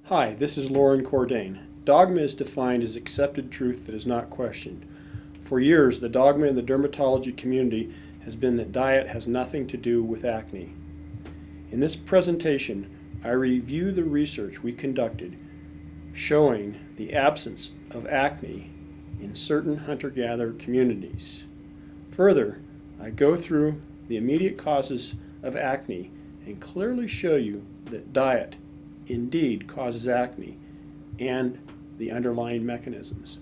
Hi, this is Lauren Cordain. Dogma is defined as accepted truth that is not questioned. For years, the dogma in the dermatology community has been that diet has nothing to do with acne. In this presentation, I review the research we conducted showing the absence of acne in certain hunter-gatherer communities. Further, I go through the immediate causes of acne and clearly show you that diet indeed causes acne and the underlying mechanisms.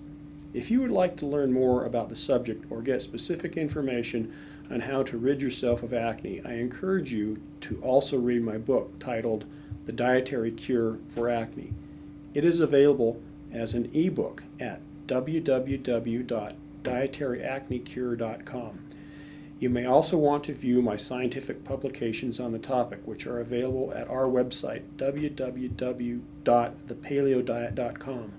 If you would like to learn more about the subject or get specific information on how to rid yourself of acne, I encourage you to also read my book titled The Dietary Cure for Acne. It is available as an ebook at www.dietaryacnecure.com. You may also want to view my scientific publications on the topic, which are available at our website, www.thepaleodiet.com.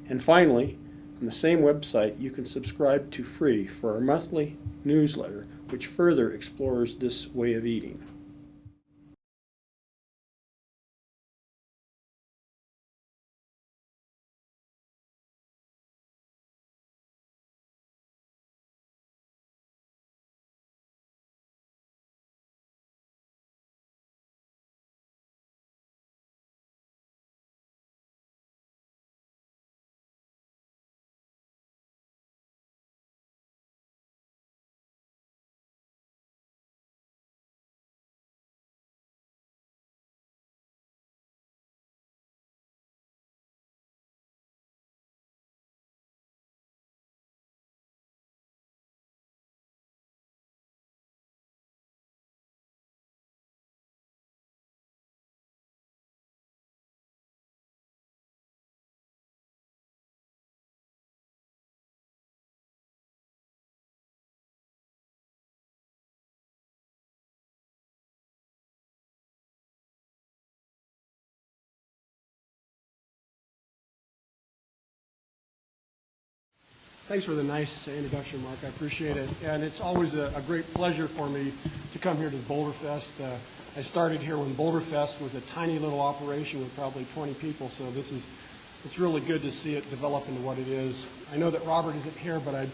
And finally, on the same website, you can subscribe to free for our monthly newsletter, which further explores this way of eating. Thanks for the nice introduction, Mark. I appreciate it. And it's always a great pleasure for me to come here to the Boulder Fest. I started here when Boulder Fest was a tiny little operation with probably 20 people, so it's really good to see it develop into what it is. I know that Robert isn't here, but I'd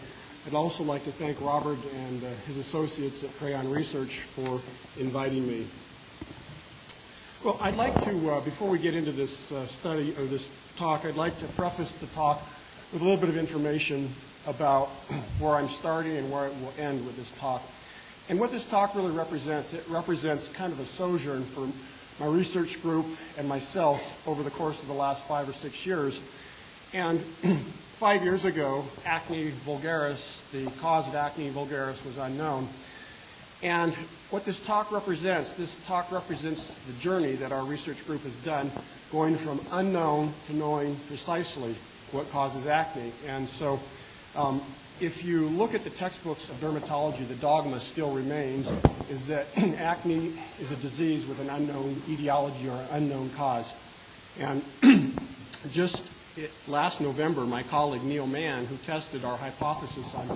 also like to thank Robert and his associates at Crayon Research for inviting me. Well, I'd like to, before we get into this study or this talk, I'd like to preface the talk with a little bit of information about where I'm starting and where it will end with this talk. And what this talk really represents, it represents kind of a sojourn for my research group and myself over the course of the last 5 or 6 years. And 5 years ago, Acne Vulgaris, the cause of Acne Vulgaris was unknown. And what this talk represents the journey that our research group has done, going from unknown to knowing precisely what causes acne. And so if you look at the textbooks of dermatology, the dogma still remains is that acne is a disease with an unknown etiology or an unknown cause. And just last November, my colleague Neil Mann, who tested our hypothesis on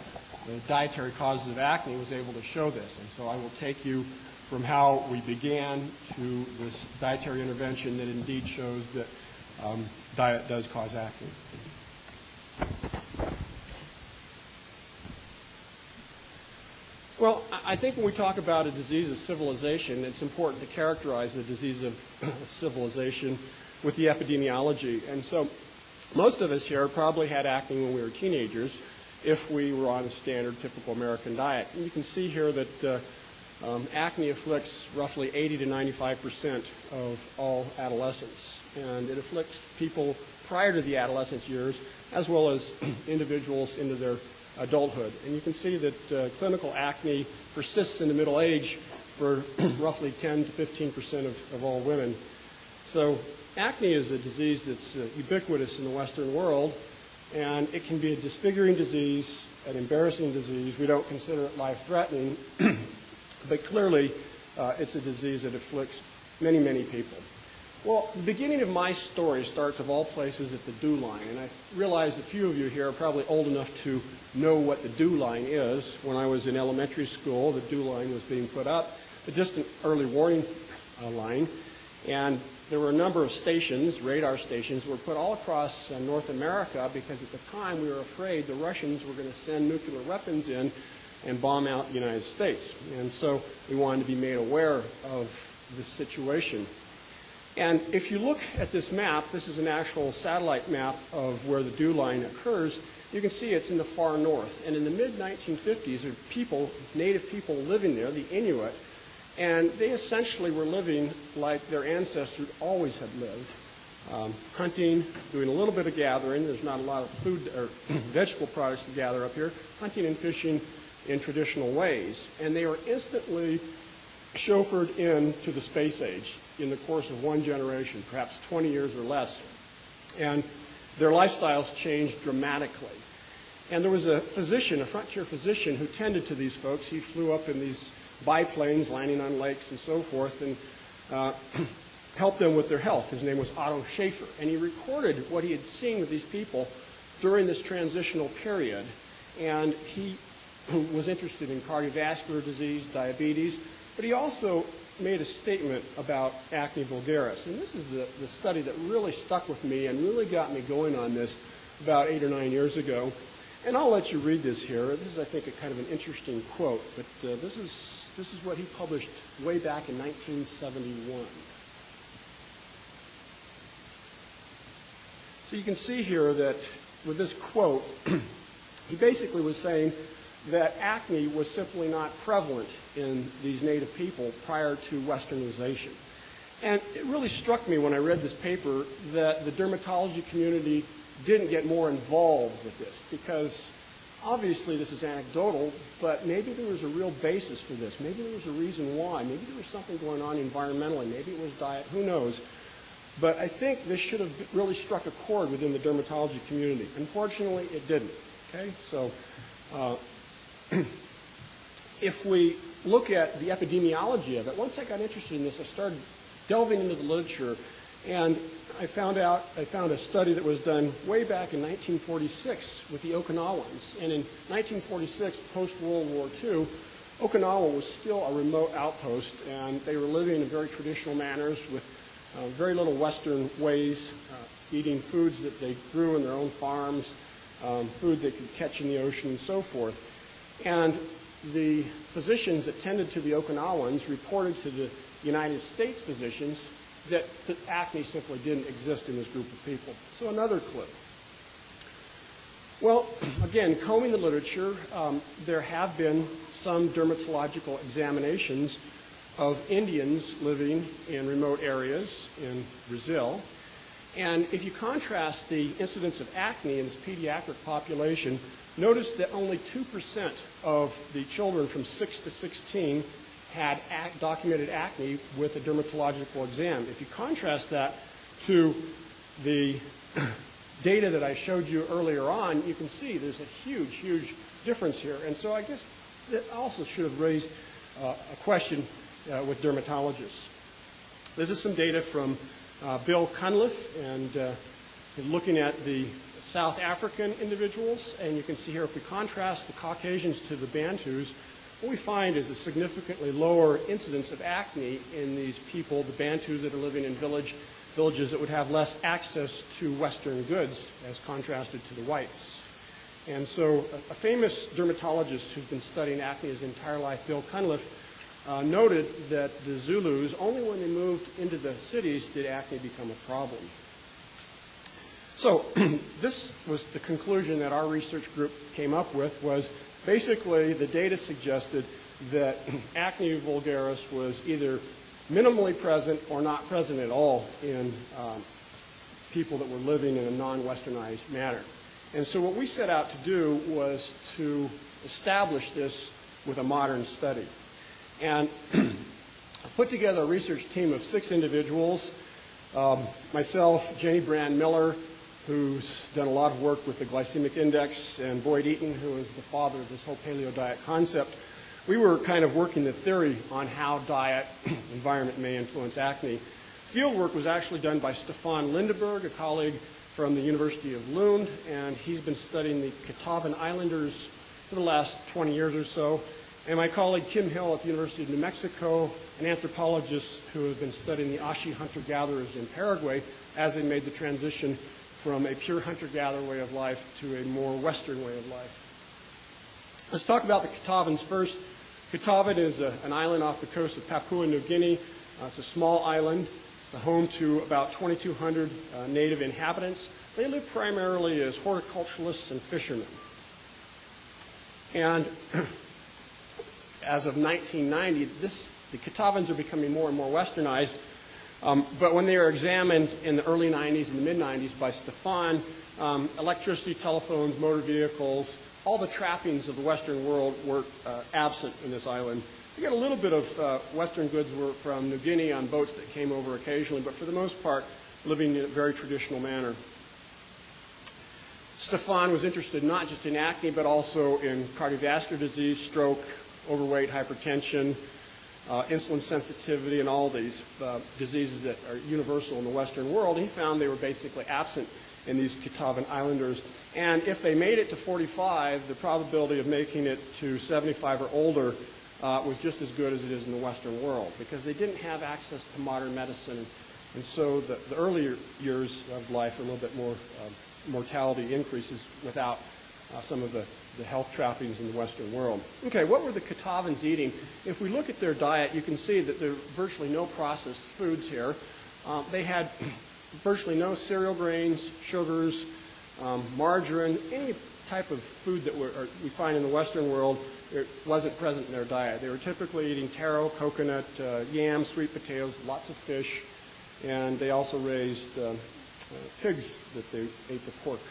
the dietary causes of acne, was able to show this. And so I will take you from how we began to this dietary intervention that indeed shows that diet does cause acne. Well, I think when we talk about a disease of civilization, it's important to characterize the disease of civilization with the epidemiology. And so most of us here probably had acne when we were teenagers if we were on a standard typical American diet. And you can see here that acne afflicts roughly 80 to 95% of all adolescents. And it afflicts people prior to the adolescence years as well as individuals into their adulthood. And you can see that clinical acne persists into middle age for roughly 10 to 15% of all women. So acne is a disease that's ubiquitous in the Western world, and it can be a disfiguring disease, an embarrassing disease. We don't consider it life-threatening, but clearly it's a disease that afflicts many, many people. Well, the beginning of my story starts, of all places, at the dew line. And I realize a few of you here are probably old enough to know what the dew line is. When I was in elementary school, the dew line was being put up, a distant early warning line. And there were a number of stations, radar stations, were put all across North America because at the time we were afraid the Russians were going to send nuclear weapons in and bomb out the United States. And so we wanted to be made aware of this situation. And if you look at this map, this is an actual satellite map of where the dew line occurs. You can see it's in the far north. And in the mid-1950s, there were people, native people living there, the Inuit, and they essentially were living like their ancestors always had lived, hunting, doing a little bit of gathering. There's not a lot of food or vegetable products to gather up here, hunting and fishing in traditional ways. And they were instantly chauffeured into the space age in the course of one generation, perhaps 20 years or less. And their lifestyles changed dramatically. And there was a physician, a frontier physician, who tended to these folks. He flew up in these biplanes, landing on lakes and so forth, and helped them with their health. His name was Otto Schaefer. And he recorded what he had seen with these people during this transitional period. And he was interested in cardiovascular disease, diabetes, but he also made a statement about Acne Vulgaris. And this is the study that really stuck with me and really got me going on this about 8 or 9 years ago. And I'll let you read this here. This is, I think, a kind of an interesting quote, but this is what he published way back in 1971. So you can see here that with this quote, he basically was saying that acne was simply not prevalent in these native people prior to westernization. And it really struck me when I read this paper that the dermatology community didn't get more involved with this, because obviously this is anecdotal, but maybe there was a real basis for this. Maybe there was a reason why. Maybe there was something going on environmentally. Maybe it was diet. Who knows? But I think this should have really struck a chord within the dermatology community. Unfortunately, it didn't. Okay? So if we look at the epidemiology of it, once I got interested in this, I started delving into the literature, and I found a study that was done way back in 1946 with the Okinawans. And in 1946, post-World War II, Okinawa was still a remote outpost, and they were living in very traditional manners with very little Western ways, eating foods that they grew in their own farms, food they could catch in the ocean, and so forth. And the physicians that tended to the Okinawans reported to the United States physicians that acne simply didn't exist in this group of people. So another clue. Well, again, combing the literature, there have been some dermatological examinations of Indians living in remote areas in Brazil. And if you contrast the incidence of acne in this pediatric population, notice that only 2% of the children from 6 to 16 had documented acne with a dermatological exam. If you contrast that to the data that I showed you earlier on, you can see there's a huge, huge difference here. And so I guess that also should have raised a question with dermatologists. This is some data from Bill Cunliffe, and looking at the South African individuals, and you can see here if we contrast the Caucasians to the Bantus, what we find is a significantly lower incidence of acne in these people, the Bantus that are living in villages that would have less access to Western goods as contrasted to the whites. And so a famous dermatologist who's been studying acne his entire life, Bill Cunliffe, noted that the Zulus, only when they moved into the cities did acne become a problem. So this was the conclusion that our research group came up with, was basically the data suggested that acne vulgaris was either minimally present or not present at all in people that were living in a non-Westernized manner. And so what we set out to do was to establish this with a modern study. And I put together a research team of 6 individuals, myself, Jenny Brand Miller, who's done a lot of work with the glycemic index, and Boyd Eaton, who is the father of this whole paleo diet concept. We were kind of working the theory on how diet, environment may influence acne. Field work was actually done by Stefan Lindeberg, a colleague from the University of Lund, and he's been studying the Kitavan Islanders for the last 20 years or so. And my colleague Kim Hill at the University of New Mexico, an anthropologist who has been studying the Ashi hunter-gatherers in Paraguay as they made the transition from a pure hunter-gatherer way of life to a more Western way of life. Let's talk about the Catawbans first. Catawban is an island off the coast of Papua New Guinea. It's a small island. It's a home to about 2,200 native inhabitants. They live primarily as horticulturalists and fishermen. And as of 1990, the Catawbans are becoming more and more westernized. But when they were examined in the early 90s and the mid-90s by Stefan, electricity, telephones, motor vehicles, all the trappings of the Western world were absent in this island. We got a little bit of Western goods were from New Guinea on boats that came over occasionally, but for the most part, living in a very traditional manner. Stefan was interested not just in acne, but also in cardiovascular disease, stroke, overweight, hypertension, insulin sensitivity, and all these diseases that are universal in the Western world. He found they were basically absent in these Catawban Islanders. And if they made it to 45, the probability of making it to 75 or older was just as good as it is in the Western world, because they didn't have access to modern medicine. And so the earlier years of life are a little bit more mortality increases without some of the health trappings in the Western world. Okay, what were the Catawbans eating? If we look at their diet, you can see that there are virtually no processed foods here. They had virtually no cereal grains, sugars, margarine, any type of food that we find in the Western world. It wasn't present in their diet. They were typically eating taro, coconut, yam, sweet potatoes, lots of fish, and they also raised pigs that they ate the pork.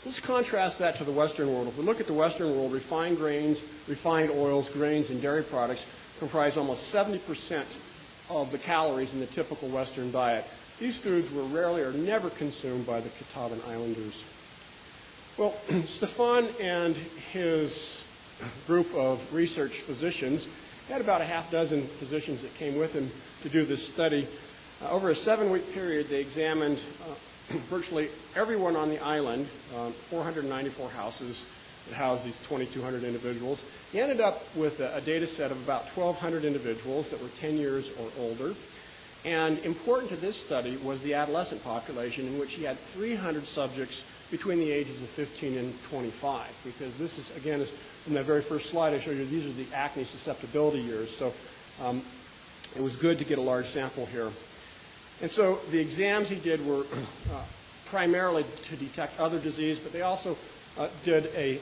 Let's contrast that to the Western world. If we look at the Western world, refined grains, refined oils, grains, and dairy products comprise almost 70% of the calories in the typical Western diet. These foods were rarely or never consumed by the Catawban Islanders. Well, Stefan and his group of research physicians had about a half dozen physicians that came with him to do this study. Over a 7-week period, they examined virtually everyone on the island, 494 houses that housed these 2,200 individuals. He ended up with a data set of about 1,200 individuals that were 10 years or older. And important to this study was the adolescent population, in which he had 300 subjects between the ages of 15 and 25, because this is, again, from that very first slide I showed you, these are the acne susceptibility years. So it was good to get a large sample here. And so the exams he did were primarily to detect other disease, but they also did a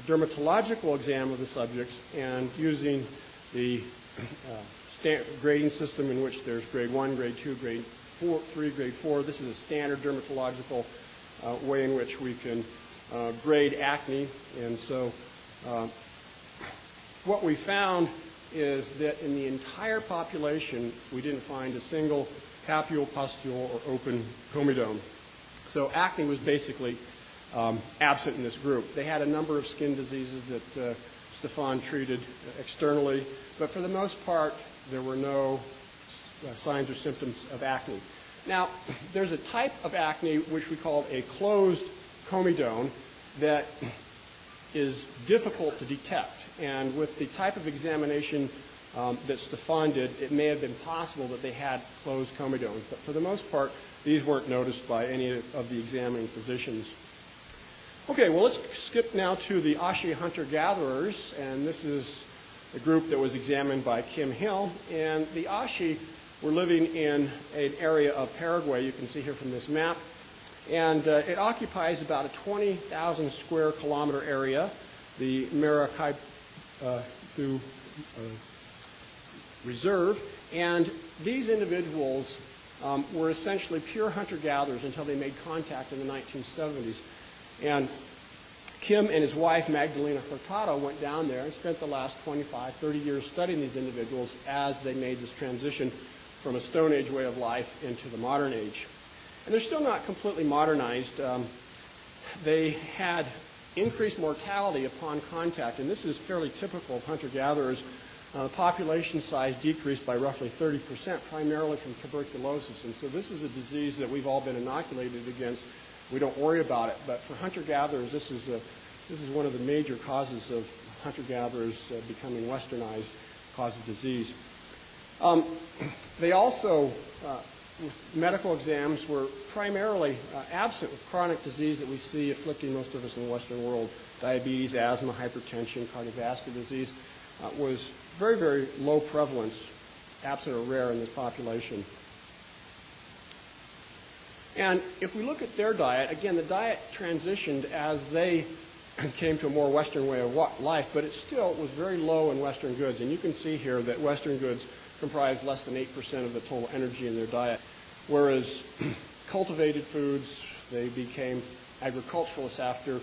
dermatological exam of the subjects, and using the grading system in which there's grade 1, grade 2, grade 3, grade 4. This is a standard dermatological way in which we can grade acne. And so what we found is that in the entire population, we didn't find a single papule, pustule, or open comedone. So acne was basically absent in this group. They had a number of skin diseases that Stefan treated externally, but for the most part, there were no signs or symptoms of acne. Now, there's a type of acne which we call a closed comedone that is difficult to detect. And with the type of examination that Stefan did, it may have been possible that they had closed comedones. But for the most part, these weren't noticed by any of the examining physicians. Okay, well, let's skip now to the Ashi hunter-gatherers. And this is the group that was examined by Kim Hill. And the Ashi were living in an area of Paraguay, you can see here from this map. And it occupies about a 20,000 square kilometer area, the Maracaibo Reserve. And these individuals were essentially pure hunter-gatherers until they made contact in the 1970s. And Kim and his wife, Magdalena Hurtado, went down there and spent the last 25, 30 years studying these individuals as they made this transition from a Stone Age way of life into the modern age. And they're still not completely modernized. They had increased mortality upon contact, and this is fairly typical of hunter-gatherers. The population size decreased by roughly 30%, primarily from tuberculosis. And so this is a disease that we've all been inoculated against. We don't worry about it. But for hunter-gatherers, this is one of the major causes of hunter-gatherers becoming westernized cause of disease. They also, with medical exams, were primarily absent with chronic disease that we see afflicting most of us in the Western world. Diabetes, asthma, hypertension, cardiovascular disease was very, very low prevalence, absent or rare in this population. And if we look at their diet, again, the diet transitioned as they came to a more Western way of life, but it still was very low in Western goods. And you can see here that Western goods comprise less than 8% of the total energy in their diet, whereas cultivated foods, they became agriculturalists after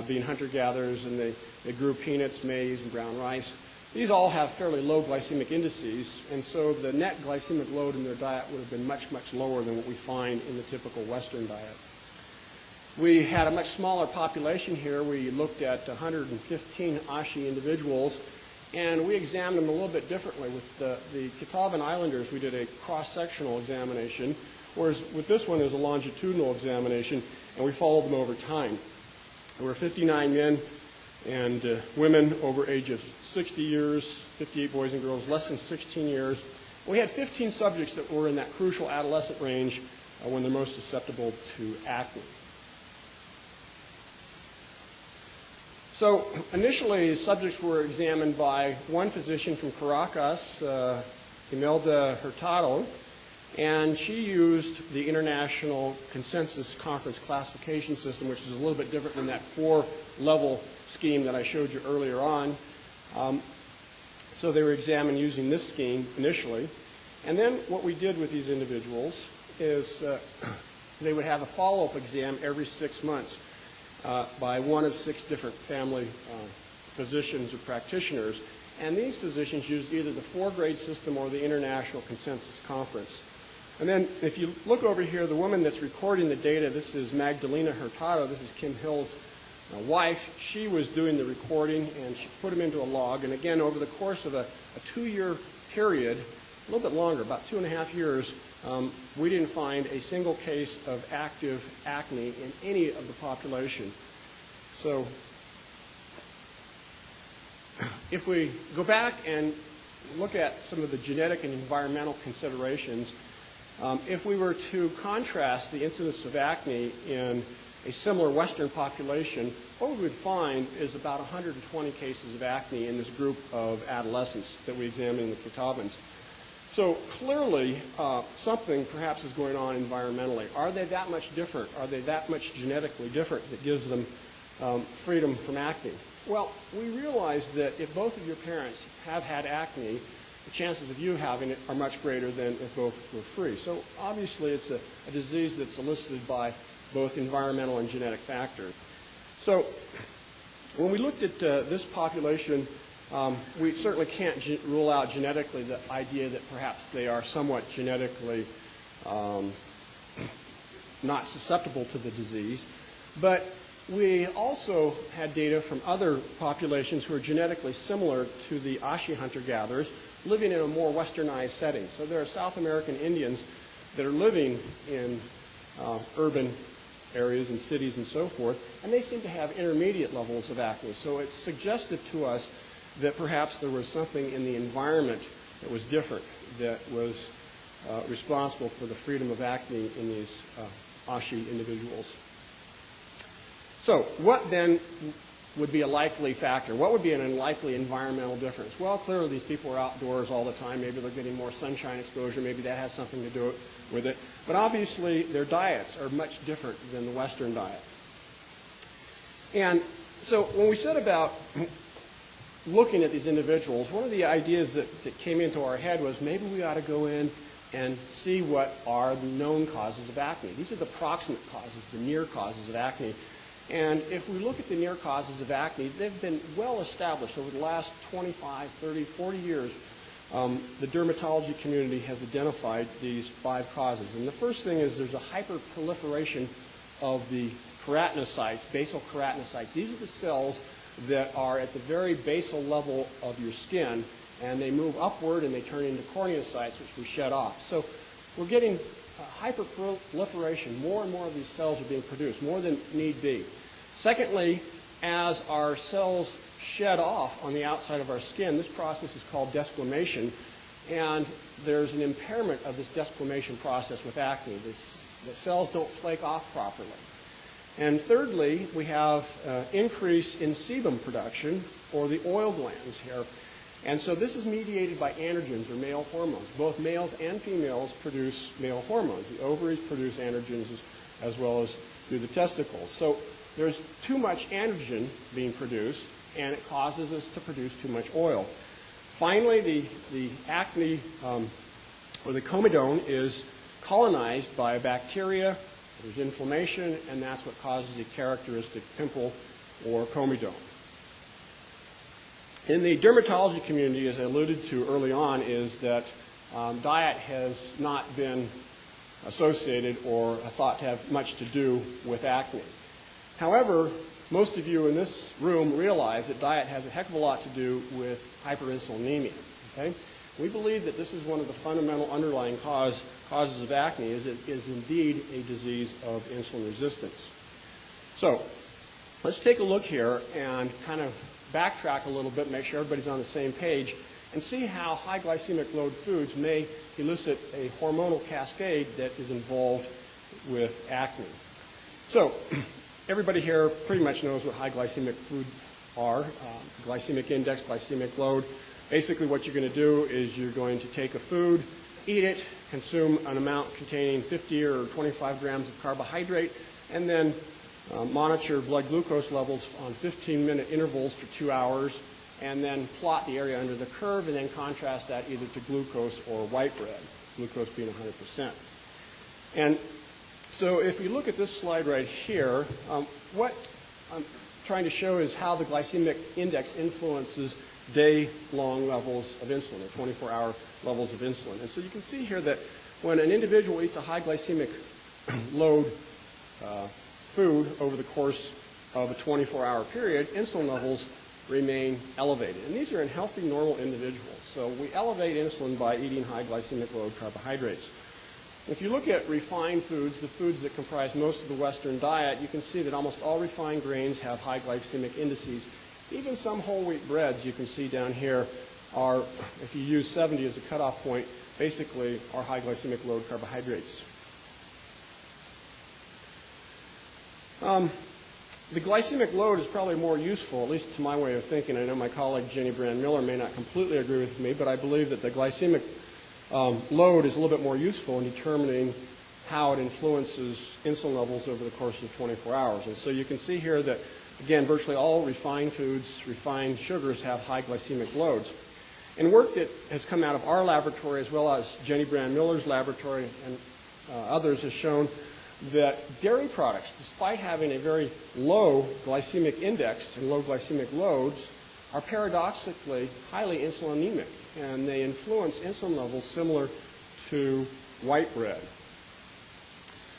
being hunter-gatherers, and they grew peanuts, maize, and brown rice. These all have fairly low glycemic indices, and so the net glycemic load in their diet would have been much, much lower than what we find in the typical Western diet. We had a much smaller population here. We looked at 115 Ashi individuals, and we examined them a little bit differently. With the Kitavan Islanders, we did a cross-sectional examination, whereas with this one, it was a longitudinal examination, and we followed them over time. There were 59 men and women over age of 60 years, 58 boys and girls less than 16 years. We had 15 subjects that were in that crucial adolescent range when they're most susceptible to acne. So initially, subjects were examined by one physician from Caracas, Imelda Hurtado, and she used the International Consensus Conference Classification System, which is a little bit different than that 4-level scheme that I showed you earlier on. So they were examined using this scheme initially. And then what we did with these individuals is they would have a follow-up exam every 6 months by one of 6 different family physicians or practitioners. And these physicians used either the 4-grade system or the International Consensus Conference. And then if you look over here, the woman that's recording the data, this is Magdalena Hurtado. This is Kim Hill's wife. She was doing the recording, and she put them into a log. And again, over the course of a 2-year period, a little bit longer, about 2.5 years, we didn't find a single case of active acne in any of the population. So if we go back and look at some of the genetic and environmental considerations, if we were to contrast the incidence of acne in a similar Western population, what we would find is about 120 cases of acne in this group of adolescents that we examined in the Kitavans. So clearly, something perhaps is going on environmentally. Are they that much different? Are they that much genetically different that gives them freedom from acne? Well, we realize that if both of your parents have had acne, the chances of you having it are much greater than if both were free. So obviously, it's a disease that's elicited by both environmental and genetic factors. So when we looked at this population, we certainly can't rule out genetically the idea that perhaps they are somewhat genetically not susceptible to the disease. But we also had data from other populations who are genetically similar to the Ashi hunter-gatherers living in a more westernized setting. So there are South American Indians that are living in urban areas and cities and so forth, and they seem to have intermediate levels of acne. So it's suggestive to us that perhaps there was something in the environment that was different, that was responsible for the freedom of acne in these Ashi individuals. So what then would be a likely factor? What would be an unlikely environmental difference? Well, clearly these people are outdoors all the time. Maybe they're getting more sunshine exposure. Maybe that has something to do with it. But obviously their diets are much different than the Western diet. And so when we set about looking at these individuals, one of the ideas that came into our head was maybe we ought to go in and see what are the known causes of acne. These are the proximate causes, the near causes of acne. And if we look at the near causes of acne, they've been well established over the last 25, 30, 40 years. The dermatology community has identified these 5 causes. And the first thing is there's a hyperproliferation of the keratinocytes, basal keratinocytes. These are the cells that are at the very basal level of your skin, and they move upward and they turn into corneocytes, which we shed off. So we're getting hyperproliferation. More and more of these cells are being produced, more than need be. Secondly, as our cells shed off on the outside of our skin. This process is called desquamation, and there's an impairment of this desquamation process with acne. The cells don't flake off properly. And thirdly, we have increase in sebum production, or the oil glands here. And so this is mediated by androgens, or male hormones. Both males and females produce male hormones. The ovaries produce androgens as well as do the testicles. So there's too much androgen being produced, and it causes us to produce too much oil. Finally, the acne, or the comedone, is colonized by a bacteria. There's inflammation, and that's what causes a characteristic pimple or comedone. In the dermatology community, as I alluded to early on, is that diet has not been associated or thought to have much to do with acne. However, most of you in this room realize that diet has a heck of a lot to do with hyperinsulinemia. Okay? We believe that this is one of the fundamental underlying causes of acne, is it is indeed a disease of insulin resistance. So let's take a look here and kind of backtrack a little bit, make sure everybody's on the same page, and see how high glycemic load foods may elicit a hormonal cascade that is involved with acne. So everybody here pretty much knows what high glycemic food are, glycemic index, glycemic load. Basically what you're going to do is you're going to take a food, eat it, consume an amount containing 50 or 25 grams of carbohydrate, and then monitor blood glucose levels on 15-minute intervals for 2 hours, and then plot the area under the curve, and then contrast that either to glucose or white bread, glucose being 100%. And so if you look at this slide right here, what I'm trying to show is how the glycemic index influences day-long levels of insulin, or 24-hour levels of insulin. And so you can see here that when an individual eats a high glycemic load food over the course of a 24-hour period, insulin levels remain elevated. And these are in healthy, normal individuals. So we elevate insulin by eating high glycemic load carbohydrates. If you look at refined foods, the foods that comprise most of the Western diet, you can see that almost all refined grains have high glycemic indices. Even some whole wheat breads, you can see down here, are, if you use 70 as a cutoff point, basically are high glycemic load carbohydrates. The glycemic load is probably more useful, at least to my way of thinking. I know my colleague Jenny Brand-Miller may not completely agree with me, but I believe that the glycemic load is a little bit more useful in determining how it influences insulin levels over the course of 24 hours. And so you can see here that, again, virtually all refined foods, refined sugars have high glycemic loads. And work that has come out of our laboratory as well as Jenny Brand-Miller's laboratory and others has shown that dairy products, despite having a very low glycemic index and low glycemic loads, are paradoxically highly insulinemic, and they influence insulin levels similar to white bread.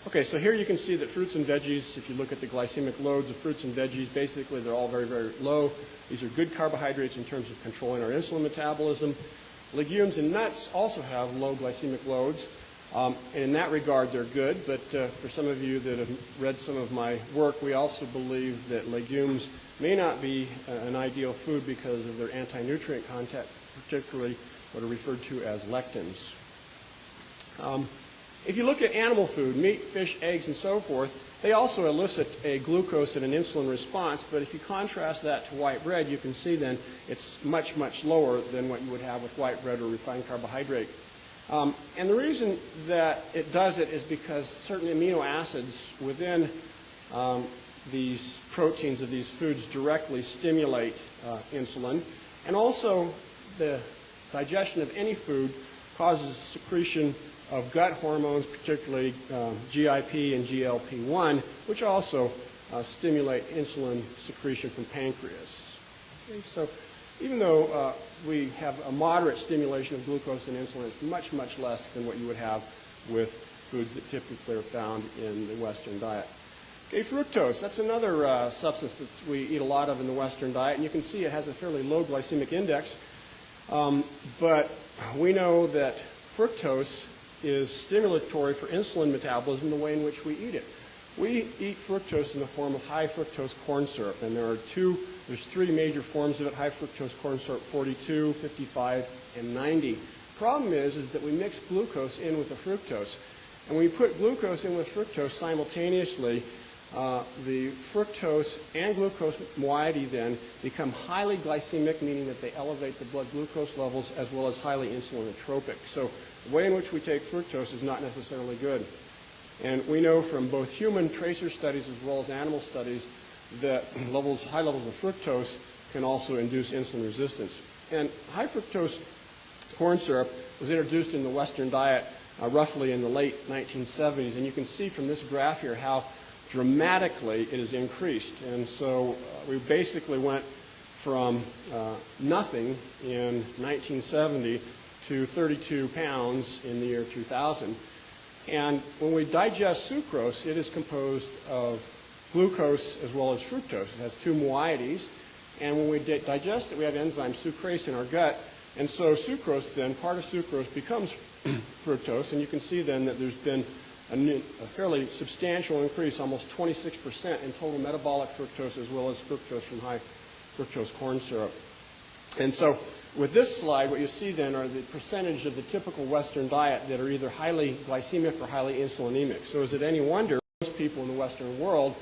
Okay, so here you can see that fruits and veggies, if you look at the glycemic loads of fruits and veggies, basically they're all very, very low. These are good carbohydrates in terms of controlling our insulin metabolism. Legumes and nuts also have low glycemic loads. And in that regard, they're good, but for some of you that have read some of my work, we also believe that legumes may not be an ideal food because of their anti-nutrient content, particularly what are referred to as lectins. If you look at animal food, meat, fish, eggs, and so forth, they also elicit a glucose and an insulin response, but if you contrast that to white bread, you can see then it's much, much lower than what you would have with white bread or refined carbohydrate. And the reason that it does it is because certain amino acids within these proteins of these foods directly stimulate insulin. And also the digestion of any food causes secretion of gut hormones, particularly GIP and GLP-1, which also stimulate insulin secretion from pancreas. Okay, so even though we have a moderate stimulation of glucose and insulin, it's much, much less than what you would have with foods that typically are found in the Western diet. Okay, fructose, that's another substance that we eat a lot of in the Western diet, and you can see it has a fairly low glycemic index, but we know that fructose is stimulatory for insulin metabolism the way in which we eat it. We eat fructose in the form of high fructose corn syrup, and there's three major forms of it: high fructose corn syrup 42, 55, and 90. Problem is that we mix glucose in with the fructose, and when we put glucose in with fructose simultaneously, the fructose and glucose moiety then become highly glycemic, meaning that they elevate the blood glucose levels, as well as highly insulinotropic. So the way in which we take fructose is not necessarily good. And we know from both human tracer studies as well as animal studies that high levels of fructose can also induce insulin resistance. And high fructose corn syrup was introduced in the Western diet roughly in the late 1970s. And you can see from this graph here how dramatically it has increased. And so we basically went from nothing in 1970 to 32 pounds in the year 2000. And when we digest sucrose, it is composed of glucose as well as fructose. It has two moieties. And when we digest it, we have enzyme sucrase in our gut. And so sucrose then, part of sucrose becomes fructose. And you can see then that there's been a fairly substantial increase, almost 26% in total metabolic fructose as well as fructose from high fructose corn syrup. And so with this slide, what you see then are the percentage of the typical Western diet that are either highly glycemic or highly insulinemic. So is it any wonder most people in the Western world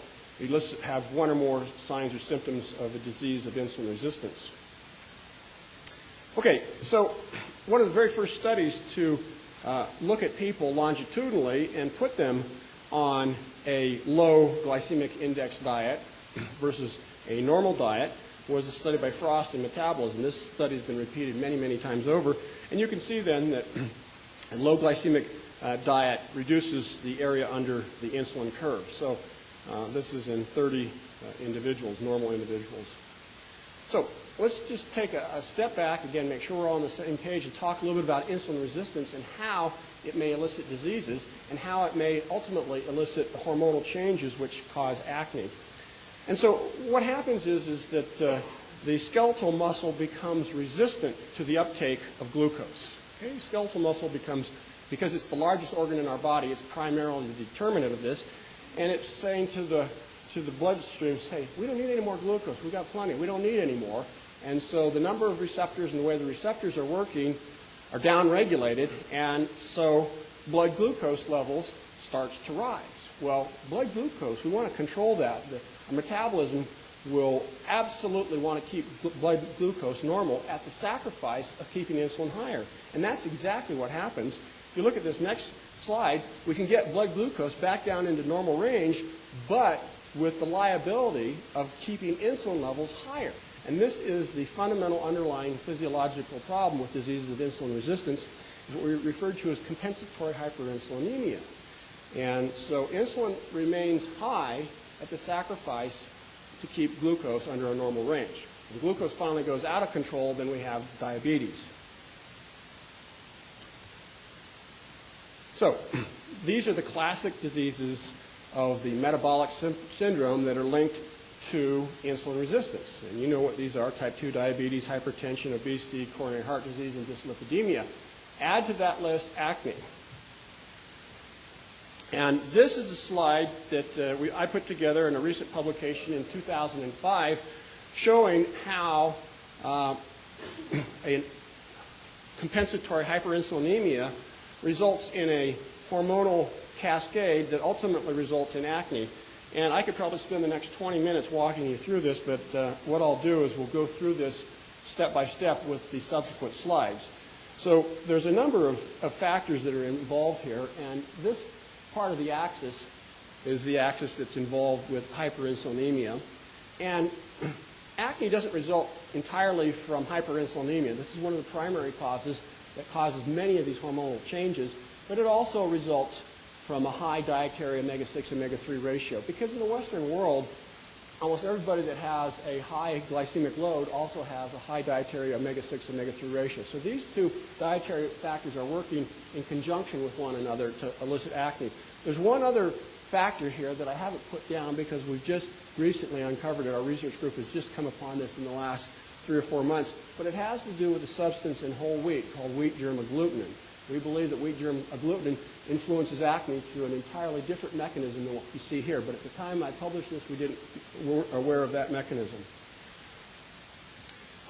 have one or more signs or symptoms of a disease of insulin resistance? Okay, so one of the very first studies to look at people longitudinally and put them on a low glycemic index diet versus a normal diet was a study by Frost in metabolism. This study has been repeated many, many times over. And you can see then that a low glycemic diet reduces the area under the insulin curve. So this is in 30 individuals, normal individuals. So let's just take a step back, again, make sure we're all on the same page, and talk a little bit about insulin resistance and how it may elicit diseases and how it may ultimately elicit hormonal changes which cause acne. And so what happens is that the skeletal muscle becomes resistant to the uptake of glucose. Okay? Skeletal muscle becomes, because it's the largest organ in our body, it's primarily the determinant of this, and it's saying to the bloodstreams, hey, we don't need any more glucose. We've got plenty. We don't need any more. And so the number of receptors and the way the receptors are working are downregulated, and so blood glucose levels starts to rise. Well, blood glucose, we want to control that. Our metabolism will absolutely want to keep blood glucose normal at the sacrifice of keeping insulin higher. And that's exactly what happens. If you look at this next slide, we can get blood glucose back down into normal range, but with the liability of keeping insulin levels higher. And this is the fundamental underlying physiological problem with diseases of insulin resistance, is what we refer to as compensatory hyperinsulinemia. And so insulin remains high at the sacrifice to keep glucose under a normal range. When glucose finally goes out of control, then we have diabetes. So these are the classic diseases of the metabolic syndrome that are linked to insulin resistance. And you know what these are: type 2 diabetes, hypertension, obesity, coronary heart disease, and dyslipidemia. Add to that list acne. And this is a slide that I put together in a recent publication in 2005 showing how a compensatory hyperinsulinemia results in a hormonal cascade that ultimately results in acne. And I could probably spend the next 20 minutes walking you through this, but what I'll do is we'll go through this step by step with the subsequent slides. So there's a number of factors that are involved here, and this part of the axis is the axis that's involved with hyperinsulinemia. And acne doesn't result entirely from hyperinsulinemia. This is one of the primary causes that causes many of these hormonal changes, but it also results from a high dietary omega-6, omega-3 ratio. Because in the Western world, almost everybody that has a high glycemic load also has a high dietary omega-6, omega-3 ratio. So these two dietary factors are working in conjunction with one another to elicit acne. There's one other factor here that I haven't put down because we've just recently uncovered it. Our research group has just come upon this in the last 3 or 4 months, but it has to do with a substance in whole wheat called wheat germ agglutinin. We believe that wheat germ agglutinin influences acne through an entirely different mechanism than what you see here. But at the time I published this, we weren't aware of that mechanism.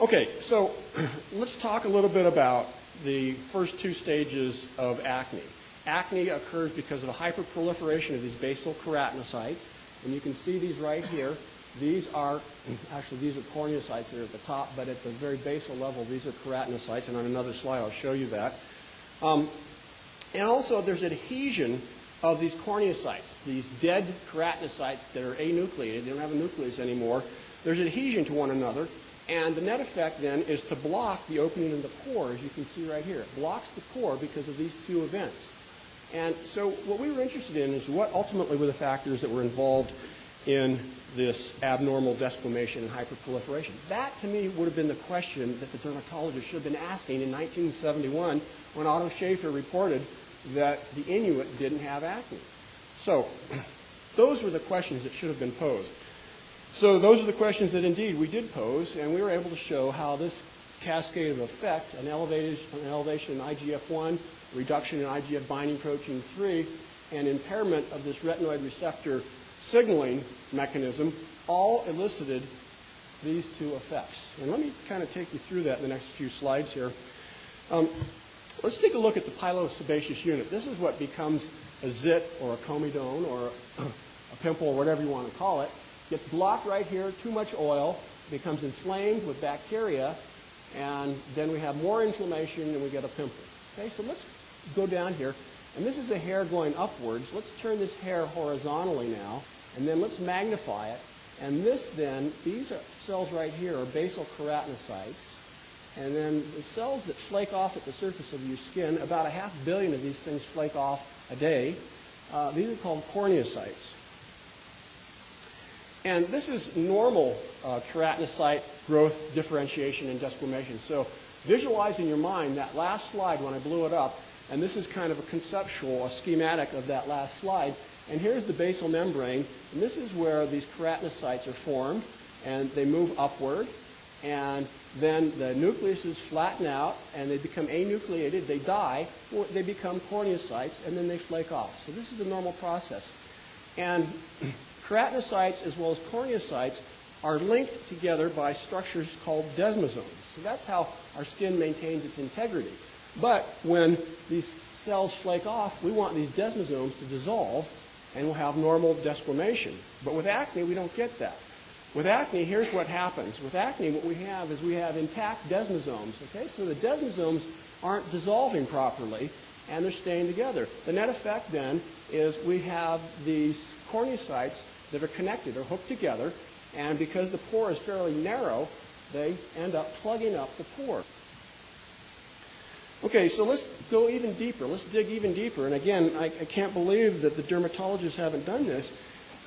Okay, so let's talk a little bit about the first two stages of acne. Acne occurs because of a hyperproliferation of these basal keratinocytes, and you can see these right here. These are corneocytes that are at the top, but at the very basal level, these are keratinocytes, and on another slide I'll show you that. And also there's adhesion of these corneocytes, these dead keratinocytes that are anucleated, they don't have a nucleus anymore. There's adhesion to one another, and the net effect then is to block the opening of the pore, as you can see right here. It blocks the pore because of these two events. And so what we were interested in is what ultimately were the factors that were involved in this abnormal desquamation and hyperproliferation. That, to me, would have been the question that the dermatologist should have been asking in 1971 when Otto Schaefer reported that the Inuit didn't have acne. So those were the questions that should have been posed. So those are the questions that indeed we did pose, and we were able to show how this cascade of effect, an elevation in IGF-1, reduction in IGF binding protein 3, and impairment of this retinoid receptor signaling mechanism, all elicited these two effects. And let me kind of take you through that in the next few slides here. Let's take a look at the pilosebaceous unit. This is what becomes a zit or a comedone or a pimple or whatever you want to call it. Gets blocked right here, too much oil, becomes inflamed with bacteria, and then we have more inflammation and we get a pimple. Okay, so let's go down here. And this is a hair going upwards. Let's turn this hair horizontally now, and then let's magnify it. And this then, these cells right here are basal keratinocytes. And then the cells that flake off at the surface of your skin, about 500 million of these things flake off a day. These are called corneocytes. And this is normal keratinocyte growth, differentiation, and desquamation. So visualize in your mind that last slide when I blew it up, and this is kind of a conceptual, a schematic of that last slide. And here's the basal membrane, and this is where these keratinocytes are formed, and they move upward, and then the nucleuses flatten out, and they become anucleated, they die, or they become corneocytes, and then they flake off. So this is a normal process. And keratinocytes as well as corneocytes are linked together by structures called desmosomes. So that's how our skin maintains its integrity. But when these cells flake off, we want these desmosomes to dissolve, and we'll have normal desquamation. But with acne, we don't get that. With acne, here's what happens. With acne, what we have is we have intact desmosomes. Okay? So the desmosomes aren't dissolving properly, and they're staying together. The net effect then is we have these corneocytes that are connected or hooked together, and because the pore is fairly narrow, they end up plugging up the pore. Okay, so let's go even deeper. Let's dig even deeper. And again, I can't believe that the dermatologists haven't done this.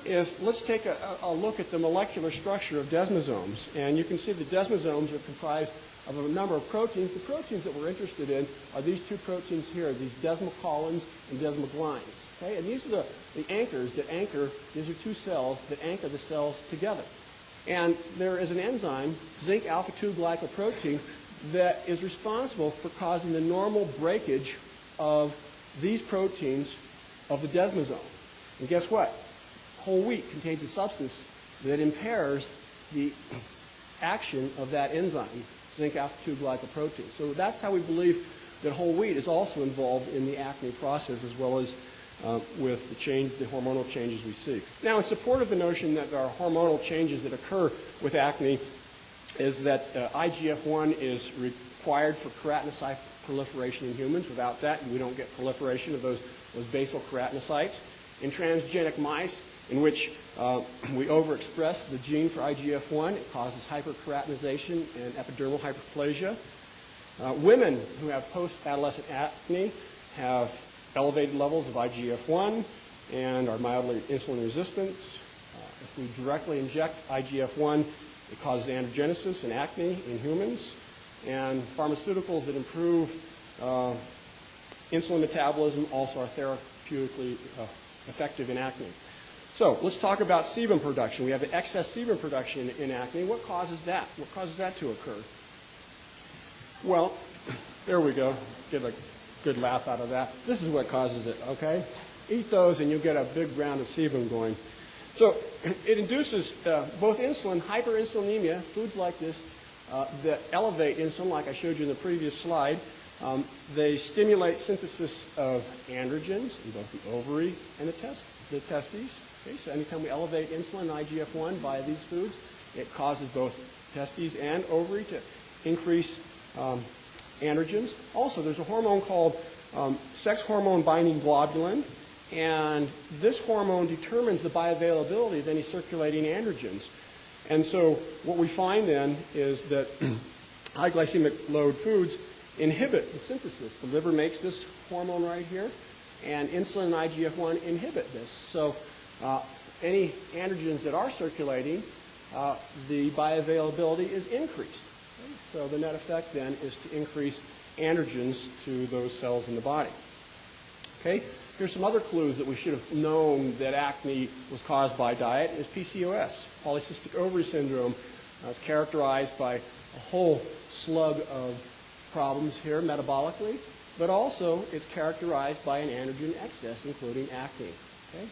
Let's take a look at the molecular structure of desmosomes. And you can see the desmosomes are comprised of a number of proteins. The proteins that we're interested in are these two proteins here, these desmocollins and desmoglines. Okay? And these are the anchors that anchor, these are two cells that anchor the cells together. And there is an enzyme, zinc alpha-2 glycoprotein, that is responsible for causing the normal breakage of these proteins of the desmosome. And guess what? Whole wheat contains a substance that impairs the action of that enzyme, zinc alpha-2 glycoprotein. So that's how we believe that whole wheat is also involved in the acne process as well as with the hormonal changes we see. Now, in support of the notion that there are hormonal changes that occur with acne, is that IGF-1 is required for keratinocyte proliferation in humans. Without that, we don't get proliferation of those basal keratinocytes. In transgenic mice, in which we overexpress the gene for IGF-1, it causes hyperkeratization and epidermal hyperplasia. Women who have post-adolescent acne have elevated levels of IGF-1 and are mildly insulin resistant. If we directly inject IGF-1, it causes androgenesis and acne in humans, and pharmaceuticals that improve insulin metabolism also are therapeutically effective in acne. So let's talk about sebum production. We have the excess sebum production in acne. What causes that? What causes that to occur? Well, there we go. Get a good laugh out of that. This is what causes it, okay? Eat those and you'll get a big round of sebum going. So it induces both insulin, hyperinsulinemia, foods like this that elevate insulin, like I showed you in the previous slide. They stimulate synthesis of androgens in both the ovary and the testes. Okay, so anytime we elevate insulin and IGF-1 via these foods, it causes both testes and ovary to increase androgens. Also, there's a hormone called sex hormone binding globulin, and this hormone determines the bioavailability of any circulating androgens. And so what we find then is that high glycemic load foods inhibit the synthesis. The liver makes this hormone right here, and insulin and IGF-1 inhibit this. So any androgens that are circulating, the bioavailability is increased. Okay? So the net effect then is to increase androgens to those cells in the body. Okay? Here's some other clues that we should have known that acne was caused by diet is PCOS, Polycystic Ovary Syndrome. It's characterized by a whole slug of problems here metabolically, but also it's characterized by an androgen excess, including acne. Okay?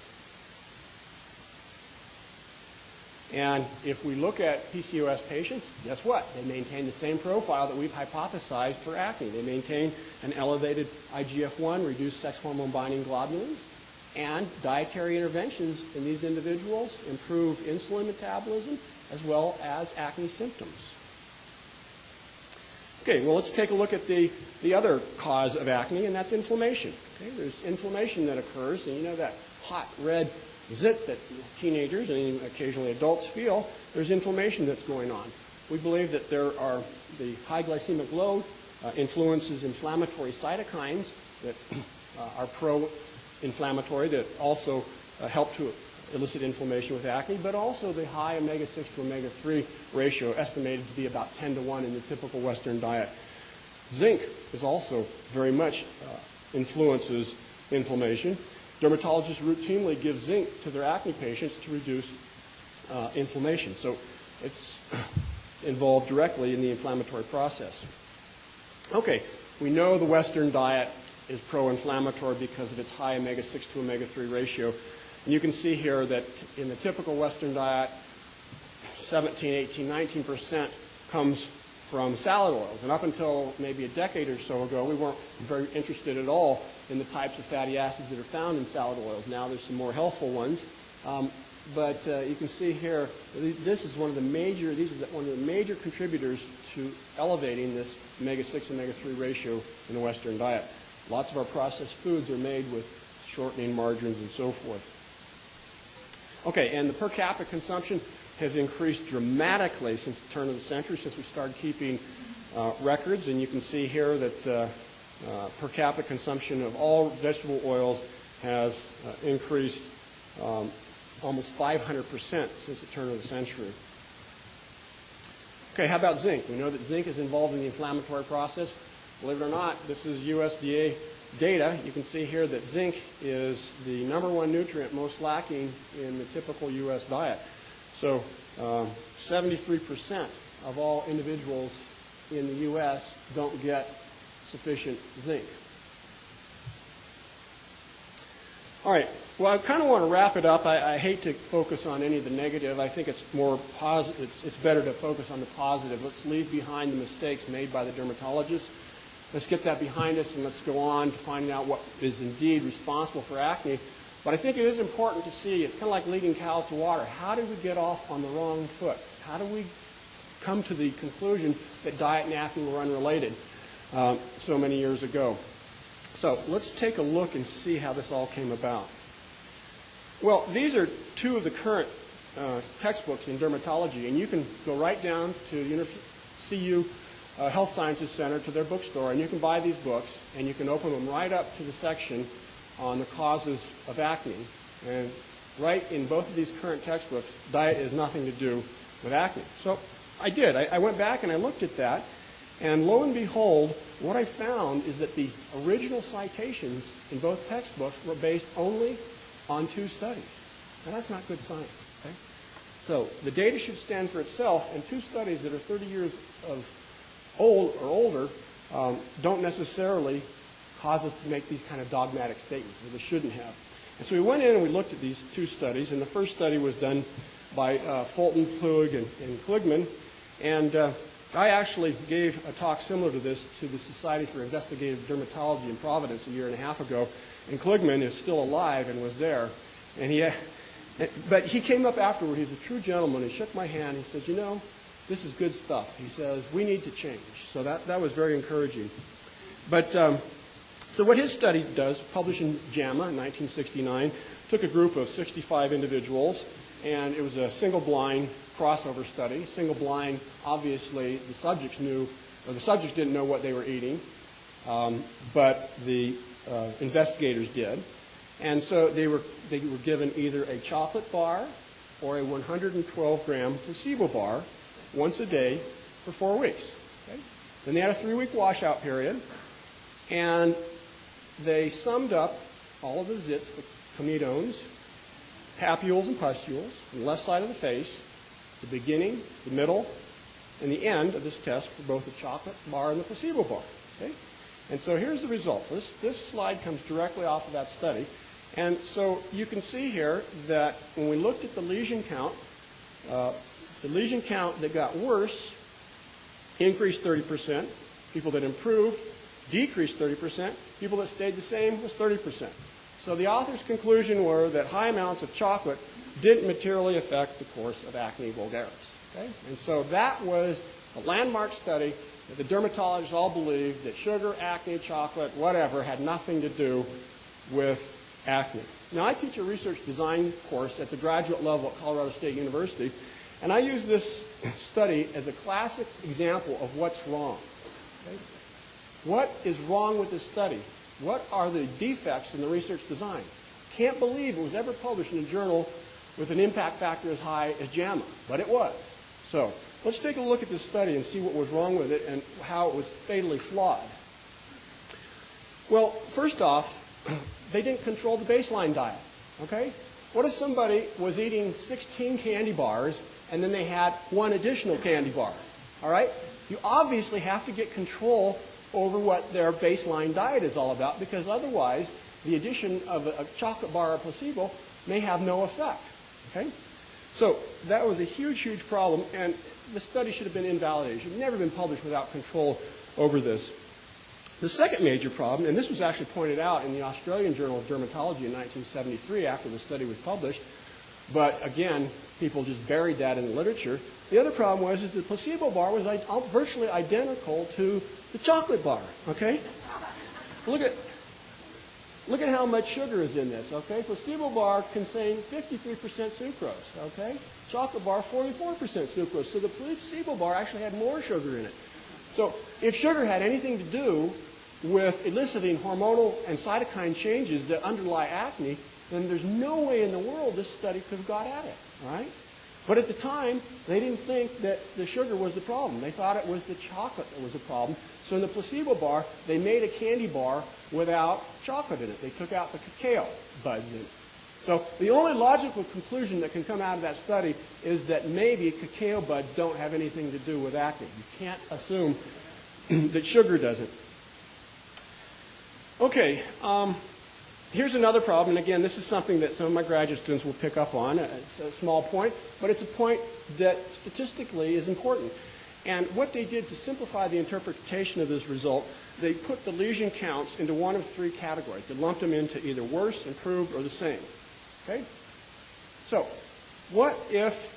And if we look at PCOS patients, guess what? They maintain the same profile that we've hypothesized for acne. They maintain an elevated IGF-1, reduced sex hormone binding globulins, and dietary interventions in these individuals improve insulin metabolism as well as acne symptoms. Okay, well, let's take a look at the other cause of acne, and that's inflammation. Okay, there's inflammation that occurs, and you know that hot red zit that teenagers and occasionally adults feel. There's inflammation that's going on. We believe that there are the high glycemic load influences inflammatory cytokines that are pro-inflammatory that also help to elicit inflammation with acne, but also the high omega-6 to omega-3 ratio, estimated to be about 10 to 1 in the typical Western diet. Zinc is also very much influences inflammation. Dermatologists routinely give zinc to their acne patients to reduce inflammation. So it's involved directly in the inflammatory process. Okay, we know the Western diet is pro-inflammatory because of its high omega-6 to omega-3 ratio. And you can see here that in the typical Western diet, 17, 18, 19% comes from salad oils. And up until maybe a decade or so ago, we weren't very interested at all in the types of fatty acids that are found in salad oils. Now there's some more healthful ones. But you can see here, this is one of the major contributors to elevating this omega-6, omega-3 ratio in the Western diet. Lots of our processed foods are made with shortening margarines and so forth. Okay, and the per capita consumption has increased dramatically since the turn of the century, since we started keeping records. And you can see here that per capita consumption of all vegetable oils has increased almost 500% since the turn of the century. Okay, how about zinc? We know that zinc is involved in the inflammatory process. Believe it or not, this is USDA data. You can see here that zinc is the #1 nutrient most lacking in the typical U.S. diet. So 73% of all individuals in the U.S. don't get sufficient zinc. All right. Well, I kind of want to wrap it up. I hate to focus on any of the negative. I think it's more positive. It's better to focus on the positive. Let's leave behind the mistakes made by the dermatologists. Let's get that behind us, and let's go on to finding out what is indeed responsible for acne. But I think it is important to see, it's kind of like leading cows to water. How did we get off on the wrong foot? How do we come to the conclusion that diet and acne were unrelated so many years ago? So let's take a look and see how this all came about. Well, these are two of the current textbooks in dermatology, and you can go right down to CU Health Sciences Center, to their bookstore, and you can buy these books, and you can open them right up to the section on the causes of acne. And right in both of these current textbooks, diet has nothing to do with acne. So I did. I went back and I looked at that, and lo and behold, what I found is that the original citations in both textbooks were based only on 2 studies. Now, that's not good science. Okay? So the data should stand for itself, and 2 studies that are 30 years old or older don't necessarily cause us to make these kind of dogmatic statements, where they shouldn't have. And so we went in and we looked at these two studies, and the first study was done by Fulton, Plug, and Kligman, and I actually gave a talk similar to this to the Society for Investigative Dermatology in Providence a year and a half ago, and Kligman is still alive and was there. And but he came up afterward. He's a true gentleman. He shook my hand. He says, you know, this is good stuff. He says, we need to change. So that was very encouraging. But so what his study does, published in JAMA in 1969, took a group of 65 individuals, and it was a single-blind crossover study. Single-blind, obviously, the subjects knew, or the subjects didn't know what they were eating, but the investigators did. And so they were given either a chocolate bar or a 112-gram placebo bar once a day for 4 weeks. Okay? Then they had a 3-week washout period, and they summed up all of the zits, the comedones, papules and pustules on the left side of the face, the beginning, the middle, and the end of this test for both the chocolate bar and the placebo bar. Okay? And so here's the results. This slide comes directly off of that study. And so you can see here that when we looked at the lesion count that got worse increased 30%. People that improved decreased 30%. People that stayed the same was 30%. So the author's conclusion were that high amounts of chocolate didn't materially affect the course of acne vulgaris. Okay? And so that was a landmark study that the dermatologists all believed that sugar, acne, chocolate, whatever, had nothing to do with acne. Now, I teach a research design course at the graduate level at Colorado State University, and I use this study as a classic example of what's wrong. Okay? What is wrong with this study? What are the defects in the research design? Can't believe it was ever published in a journal with an impact factor as high as JAMA, but it was. So let's take a look at this study and see what was wrong with it and how it was fatally flawed. Well, first off, they didn't control the baseline diet, okay? What if somebody was eating 16 candy bars and then they had 1 additional candy bar, all right? You obviously have to get control over what their baseline diet is all about, because otherwise the addition of a chocolate bar or placebo may have no effect, okay? So that was a huge, huge problem, and the study should have been invalidated. It should have never been published without control over this. The second major problem, and this was actually pointed out in the Australian Journal of Dermatology in 1973 after the study was published, but again, people just buried that in the literature. The other problem was the placebo bar was virtually identical to the chocolate bar, okay? Look at how much sugar is in this, okay? Placebo bar contained 53% sucrose, okay? Chocolate bar, 44% sucrose. So the placebo bar actually had more sugar in it. So if sugar had anything to do with eliciting hormonal and cytokine changes that underlie acne, then there's no way in the world this study could have got at it, all right? But at the time, they didn't think that the sugar was the problem. They thought it was the chocolate that was the problem. So in the placebo bar, they made a candy bar without chocolate in it. They took out the cacao buds in it. So the only logical conclusion that can come out of that study is that maybe cacao buds don't have anything to do with acne. You can't assume that sugar doesn't. Okay, here's another problem, and again, this is something that some of my graduate students will pick up on. It's a small point, but it's a point that statistically is important. And what they did to simplify the interpretation of this result, they put the lesion counts into one of 3 categories. They lumped them into either worse, improved, or the same. Okay? So, what if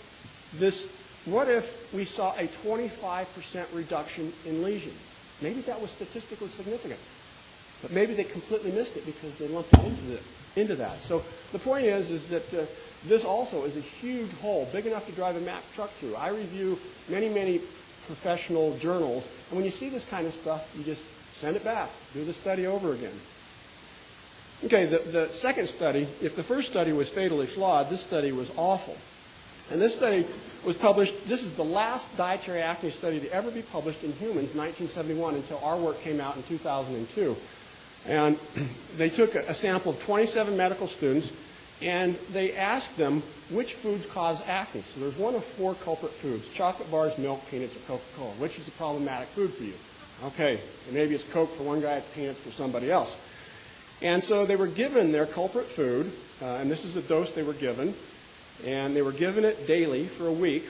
we saw a 25% reduction in lesions? Maybe that was statistically significant. But maybe they completely missed it because they lumped it into that. So the point is that this also is a huge hole, big enough to drive a Mack truck through. I review many, many professional journals, and when you see this kind of stuff, you just send it back, do the study over again. Okay, the second study, if the first study was fatally flawed, this study was awful. And this study was published, this is the last dietary acne study to ever be published in humans, 1971, until our work came out in 2002. And they took a sample of 27 medical students, and they asked them which foods cause acne. So there's one of 4 culprit foods: chocolate bars, milk, peanuts, or Coca-Cola. Which is a problematic food for you? Okay, maybe it's Coke for one guy, peanuts for somebody else. And so they were given their culprit food, and this is the dose they were given, and they were given it daily for a week,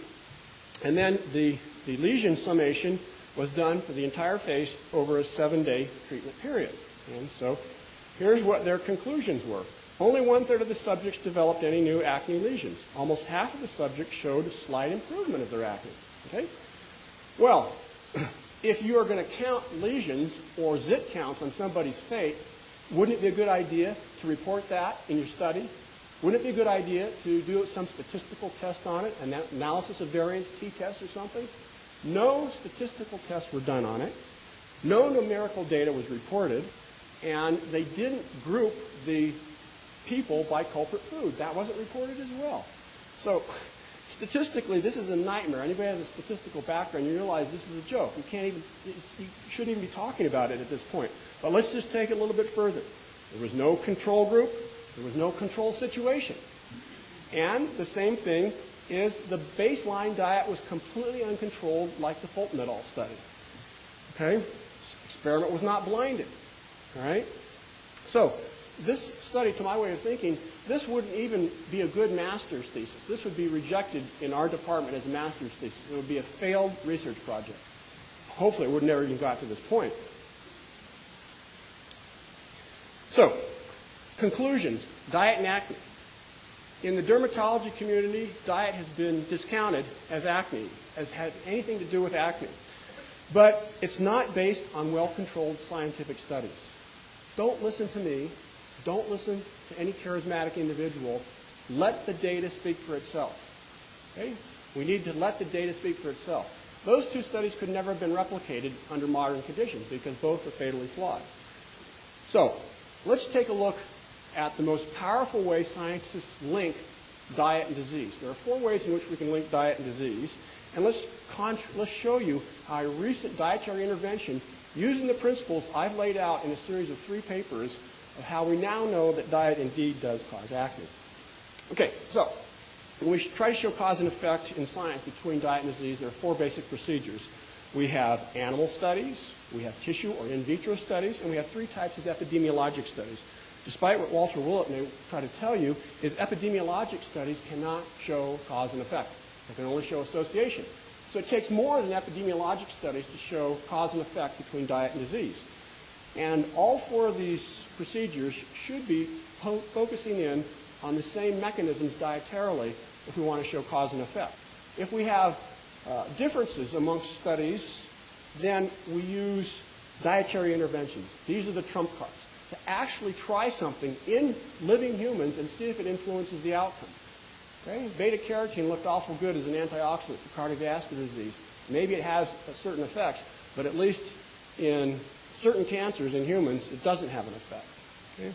and then the lesion summation was done for the entire face over a 7-day treatment period. And so here's what their conclusions were. Only 1/3 of the subjects developed any new acne lesions. Almost half of the subjects showed a slight improvement of their acne. Okay? Well, if you are going to count lesions or zit counts on somebody's fate, wouldn't it be a good idea to report that in your study? Wouldn't it be a good idea to do some statistical test on it, an analysis of variance, t-test or something? No statistical tests were done on it. No numerical data was reported, and they didn't group the people by culprit food. That wasn't reported as well. So statistically, this is a nightmare. Anybody has a statistical background, you realize this is a joke. You shouldn't even be talking about it at this point. But let's just take it a little bit further. There was no control group. There was no control situation. And the same thing is the baseline diet was completely uncontrolled, like the Fulton et al. Study. Okay? This experiment was not blinded. All right? So this study, to my way of thinking, this wouldn't even be a good master's thesis. This would be rejected in our department as a master's thesis. It would be a failed research project. Hopefully it would never even got to this point. So, conclusions, diet and acne. In the dermatology community, diet has been discounted as acne, has had anything to do with acne. But it's not based on well-controlled scientific studies. Don't listen to me. Don't listen to any charismatic individual. Let the data speak for itself. Okay? We need to let the data speak for itself. Those two studies could never have been replicated under modern conditions because both are fatally flawed. So, let's take a look at the most powerful way scientists link diet and disease. There are 4 ways in which we can link diet and disease. And let's show you how a recent dietary intervention, using the principles I've laid out in a series of 3 papers, of how we now know that diet indeed does cause acne. Okay, so when we try to show cause and effect in science between diet and disease, there are 4 basic procedures. We have animal studies, we have tissue or in vitro studies, and we have 3 types of epidemiologic studies. Despite what Walter Willett may try to tell you, is epidemiologic studies cannot show cause and effect. They can only show association. So it takes more than epidemiologic studies to show cause and effect between diet and disease. And all 4 of these procedures should be focusing in on the same mechanisms dietarily if we want to show cause and effect. If we have differences amongst studies, then we use dietary interventions. These are the trump cards. To actually try something in living humans and see if it influences the outcome. Okay? Beta-carotene looked awful good as an antioxidant for cardiovascular disease. Maybe it has certain effects, but at least in certain cancers in humans, it doesn't have an effect. Okay?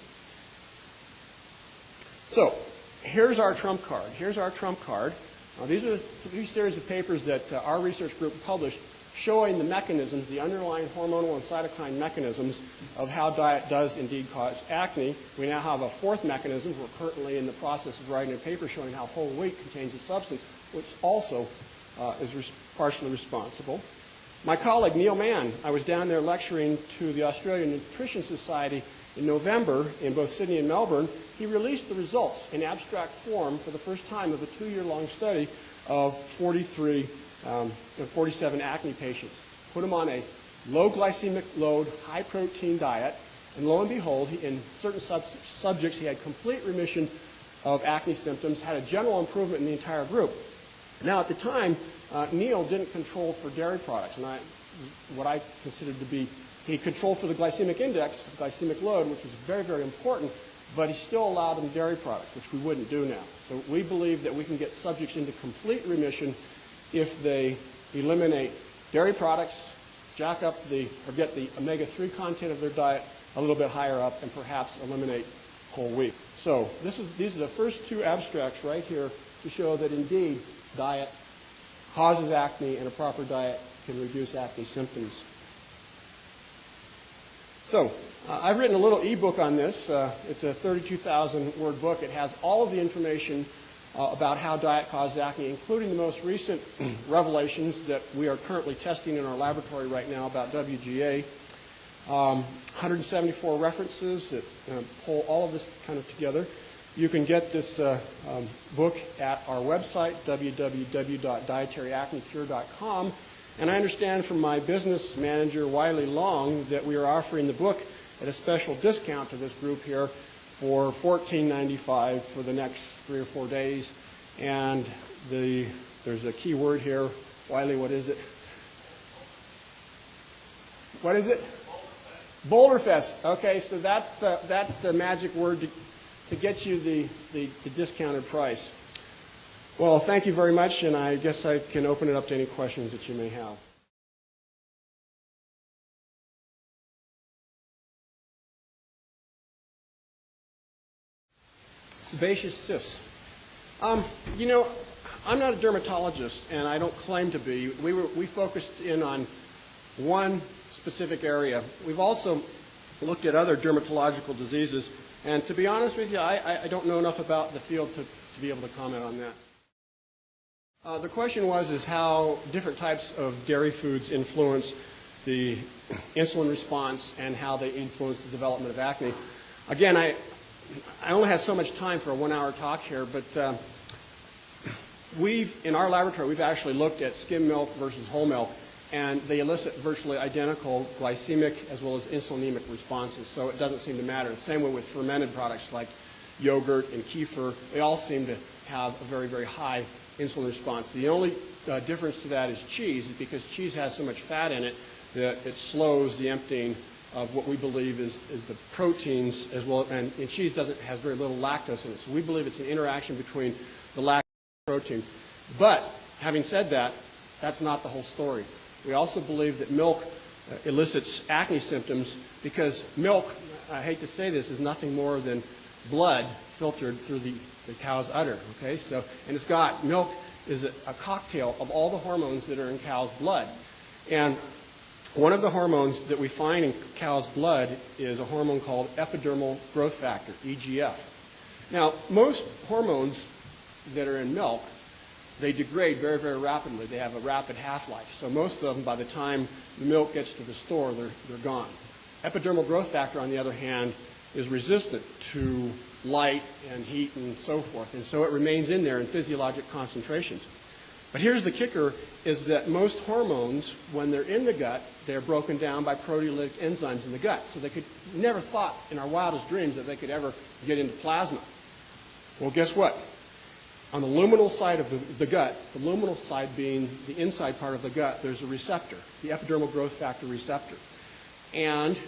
So, here's our trump card. Here's our trump card. These are the 3 series of papers that our research group published showing the mechanisms, the underlying hormonal and cytokine mechanisms of how diet does indeed cause acne. We now have a 4th mechanism. We're currently in the process of writing a paper showing how whole wheat contains a substance which also is partially responsible. My colleague Neil Mann, I was down there lecturing to the Australian Nutrition Society in November in both Sydney and Melbourne. He released the results in abstract form for the first time of a 2-year-long study of 47 acne patients. Put them on a low glycemic load, high protein diet, and lo and behold, in certain subjects, he had complete remission of acne symptoms, had a general improvement in the entire group. Now, at the time, Neil didn't control for dairy products, and what I considered to be, he controlled for the glycemic index, glycemic load, which was very, very important, but he still allowed them dairy products, which we wouldn't do now. So we believe that we can get subjects into complete remission if they eliminate dairy products, jack up or get the omega-3 content of their diet a little bit higher up, and perhaps eliminate whole wheat. So these are the first 2 abstracts right here to show that indeed diet causes acne and a proper diet can reduce acne symptoms. So I've written a little ebook on this. It's a 32,000-word book. It has all of the information about how diet causes acne, including the most recent revelations that we are currently testing in our laboratory right now about WGA. 174 references that pull all of this kind of together. You can get this book at our website, www.dietaryacnecure.com. And I understand from my business manager, Wiley Long, that we are offering the book at a special discount to this group here for $14.95 for the next 3 or 4 days. And there's a key word here. Wiley, what is it? What is it? Boulderfest. Okay, so that's the magic word to get you the discounted price. Well, thank you very much, and I guess I can open it up to any questions that you may have. Sebaceous cysts. You know, I'm not a dermatologist, and I don't claim to be. We focused in on one specific area. We've also looked at other dermatological diseases, and to be honest with you, I don't know enough about the field to be able to comment on that. The question is how different types of dairy foods influence the insulin response and how they influence the development of acne. Again, I only have so much time for a 1-hour talk here, but in our laboratory, we've actually looked at skim milk versus whole milk, and they elicit virtually identical glycemic as well as insulinemic responses, so it doesn't seem to matter. The same way with fermented products like yogurt and kefir, they all seem to have a very, very high insulin response. The only difference to that is cheese, because cheese has so much fat in it that it slows the emptying of what we believe is the proteins as well, and cheese has very little lactose in it. So we believe it's an interaction between the lactose and protein. But having said that, that's not the whole story. We also believe that milk elicits acne symptoms because milk, I hate to say this, is nothing more than blood filtered through the cow's udder. Okay, so milk is a cocktail of all the hormones that are in cow's blood, and one of the hormones that we find in cow's blood is a hormone called epidermal growth factor, EGF. Now, most hormones that are in milk, they degrade very, very rapidly. They have a rapid half-life. So most of them, by the time the milk gets to the store, they're gone. Epidermal growth factor, on the other hand, is resistant to light and heat and so forth, and so it remains in there in physiologic concentrations. But here's the kicker, is that most hormones, when they're in the gut, they're broken down by proteolytic enzymes in the gut. So they could never thought in our wildest dreams that they could ever get into plasma. Well, guess what? On the luminal side of the gut, the luminal side being the inside part of the gut, there's a receptor, the epidermal growth factor receptor. And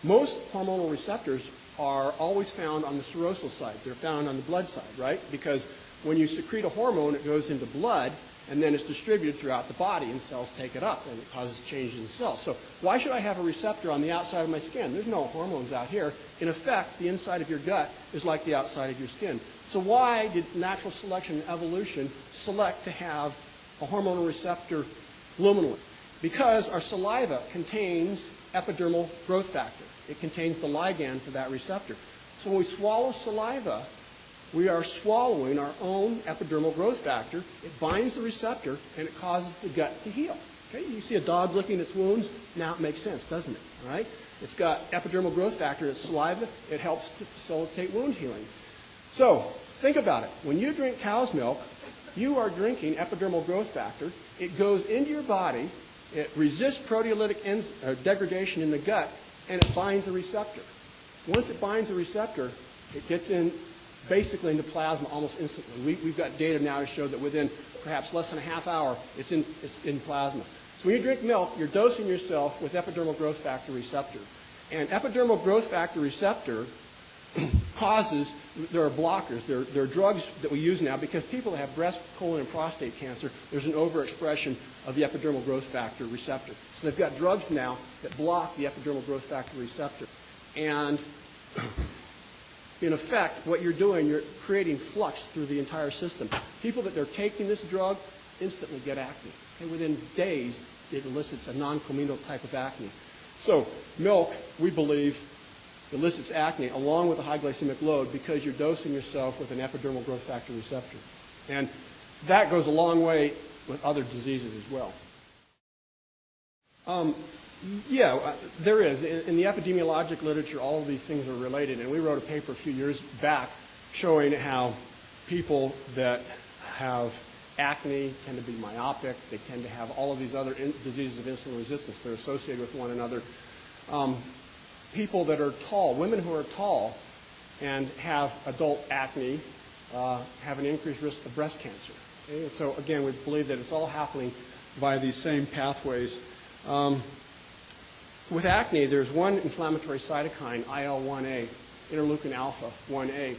most hormonal receptors are always found on the serosal side. They're found on the blood side, right? Because when you secrete a hormone, it goes into blood, and then it's distributed throughout the body, and cells take it up, and it causes changes in cells. So why should I have a receptor on the outside of my skin? There's no hormones out here. In effect, the inside of your gut is like the outside of your skin. So why did natural selection and evolution select to have a hormonal receptor luminally? Because our saliva contains epidermal growth factor. It contains the ligand for that receptor. So when we swallow saliva, we are swallowing our own epidermal growth factor. It binds the receptor, and it causes the gut to heal. Okay? You see a dog licking its wounds? Now it makes sense, doesn't it? All right? It's got epidermal growth factor. It's saliva. It helps to facilitate wound healing. So think about it. When you drink cow's milk, you are drinking epidermal growth factor. It goes into your body. It resists proteolytic degradation in the gut, and it binds a receptor. Once it binds a receptor, it gets in basically into plasma almost instantly. We've got data now to show that within perhaps less than a half hour, it's in plasma. So when you drink milk, you're dosing yourself with epidermal growth factor receptor. And epidermal growth factor receptor there are blockers. There are drugs that we use now because people that have breast, colon, and prostate cancer, there's an overexpression of the epidermal growth factor receptor. So they've got drugs now that block the epidermal growth factor receptor. And in effect, what you're doing, you're creating flux through the entire system. People that are taking this drug instantly get acne. And within days, it elicits a non-comedonal type of acne. So milk, we believe, elicits acne along with a high glycemic load because you're dosing yourself with an epidermal growth factor receptor. And that goes a long way with other diseases as well. There is. In the epidemiologic literature, all of these things are related, and we wrote a paper a few years back showing how people that have acne tend to be myopic. They tend to have all of these other diseases of insulin resistance. They're associated with one another. People that are tall, women who are tall and have adult acne have an increased risk of breast cancer. Okay? And so again, we believe that it's all happening via these same pathways. With acne, there's one inflammatory cytokine, IL-1A, interleukin alpha 1A,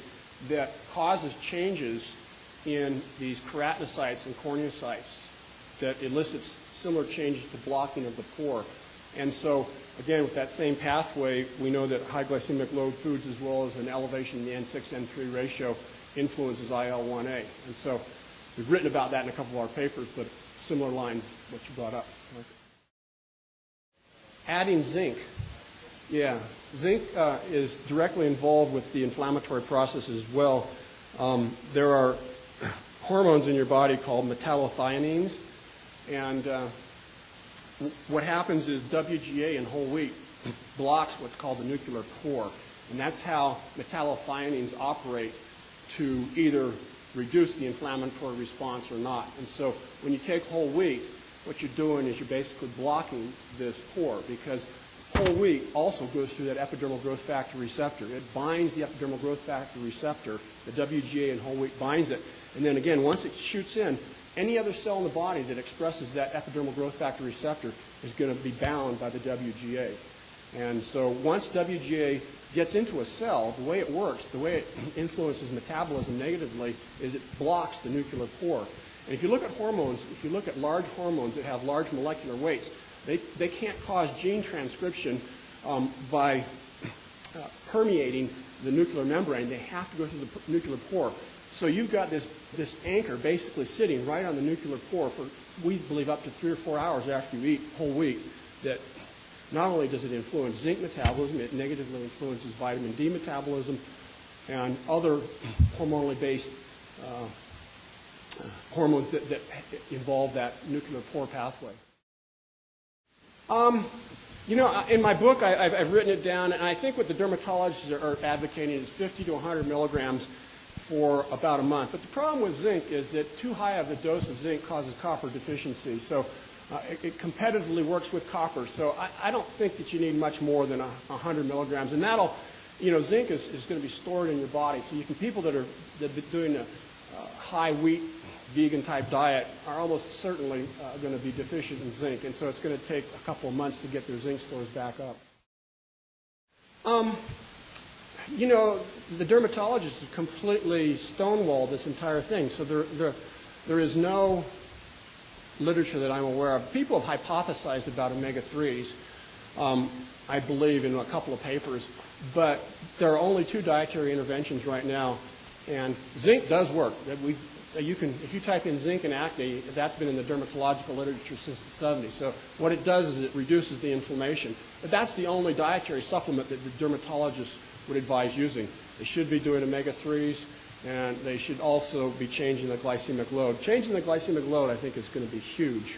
that causes changes in these keratinocytes and corneocytes that elicits similar changes to blocking of the pore. And so, again, with that same pathway, we know that high glycemic load foods as well as an elevation in the N6-N3 ratio influences IL-1A. And so we've written about that in a couple of our papers, but similar lines what you brought up. Adding zinc. Yeah, zinc is directly involved with the inflammatory process as well. There are hormones in your body called metallothioneins, and what happens is WGA in whole wheat blocks what's called the nuclear pore, and that's how metallothioneins operate to either reduce the inflammatory response or not. And so when you take whole wheat, what you're doing is you're basically blocking this pore, because whole wheat also goes through that epidermal growth factor receptor. It binds the epidermal growth factor receptor. The WGA in whole wheat binds it. And then again, once it shoots in, any other cell in the body that expresses that epidermal growth factor receptor is going to be bound by the WGA. And so once WGA gets into a cell, the way it works, the way it influences metabolism negatively, is it blocks the nuclear pore. And if you look at hormones, if you look at large hormones that have large molecular weights, they can't cause gene transcription by permeating the nuclear membrane. They have to go through the nuclear pore. So you've got this anchor basically sitting right on the nuclear pore for, we believe, up to 3 or 4 hours after you eat whole wheat. That not only does it influence zinc metabolism, it negatively influences vitamin D metabolism and other hormonally based hormones that involve that nuclear pore pathway. In my book, I've written it down, and I think what the dermatologists are advocating is 50 to 100 milligrams for about a month. But the problem with zinc is that too high of a dose of zinc causes copper deficiency. So it competitively works with copper. So I don't think that you need much more than 100 milligrams. And that'll, zinc is going to be stored in your body. So you can, people that are doing a high wheat vegan type diet are almost certainly going to be deficient in zinc. And so it's going to take a couple of months to get their zinc stores back up. The dermatologists have completely stonewalled this entire thing. So there is no literature that I'm aware of. People have hypothesized about omega-3s, I believe, in a couple of papers. But there are only 2 dietary interventions right now. And zinc does work. If you type in zinc and acne, that's been in the dermatological literature since the 70s. So what it does is it reduces the inflammation. But that's the only dietary supplement that the dermatologists would advise using. They should be doing omega-3s, and they should also be changing the glycemic load. Changing the glycemic load, I think, is going to be huge.